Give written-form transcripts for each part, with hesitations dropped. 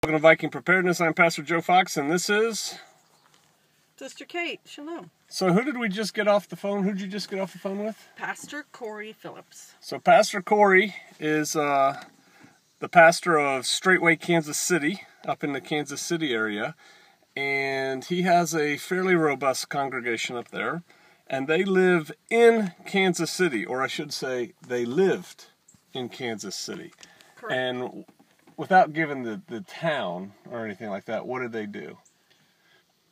Welcome to Viking Preparedness. I'm Pastor Joe Fox, and this is Sister Kate. Shalom. So who did we just get off the phone? Who'd you just get off the phone with? Pastor Corey Phillips. So Pastor Corey is the pastor of Straightway Kansas City, up in the Kansas City area, and he has a fairly robust congregation up there, and they live in Kansas City, or I should say they lived in Kansas City. Correct. And without giving the town or anything like that, what did they do?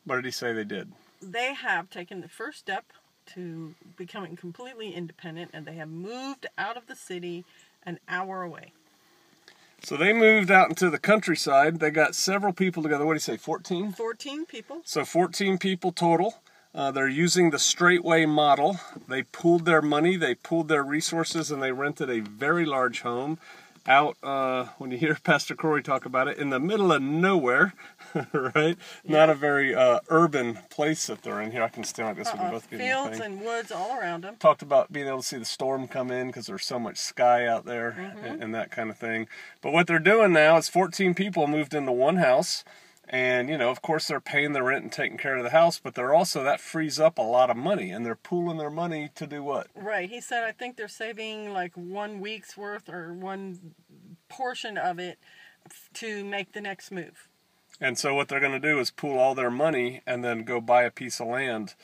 What did he say they did? They have taken the first step to becoming completely independent, and they have moved out of the city an hour away. So they moved out into the countryside. They got several people together. What do you say, 14? 14 people. So 14 people total. They're using the Straightway model. They pooled their money, they pooled their resources, and they rented a very large home out, when you hear Pastor Corey talk about it, in the middle of nowhere, right? Yeah. Not a very urban place that they're in. Here, I can stand like this. We can both get fields and woods all around them. Talked about being able to see the storm come in because there's so much sky out there and that kind of thing. But what they're doing now is 14 people moved into one house. And, you know, of course they're paying the rent and taking care of the house, but they're also, that frees up a lot of money, and they're pooling their money to do what? Right. He said, I think they're saving like 1 week's worth or one portion of it to make the next move. And so what they're going to do is pool all their money and then go buy a piece of land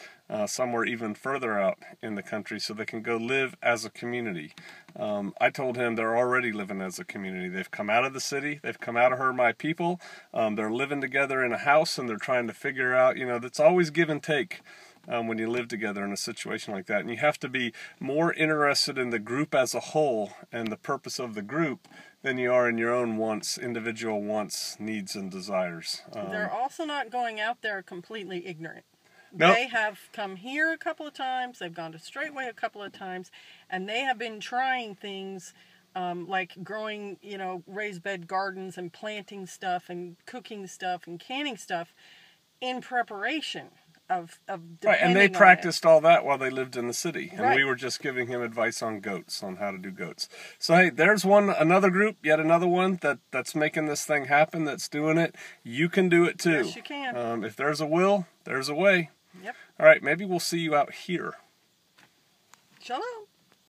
somewhere even further out in the country so they can go live as a community. I told him they're already living as a community. They've come out of the city. They've come out of Her My People. They're living together in a house, and they're trying to figure out, you know, that's always give and take when you live together in a situation like that. And you have to be more interested in the group as a whole and the purpose of the group than you are in your own wants, individual wants, needs, and desires. They're also not going out there completely ignorant. Nope. They have come here a couple of times, they've gone to Straightway a couple of times, and they have been trying things like growing, you know, raised bed gardens and planting stuff and cooking stuff and canning stuff in preparation of right, and they practiced all that while they lived in the city, and right. We were just giving him advice on goats, on how to do goats. So hey, there's another group, yet another one that's making this thing happen, that's doing it. You can do it too. Yes, you can. If there's a will, there's a way. Yep. All right, maybe we'll see you out here. Shalom.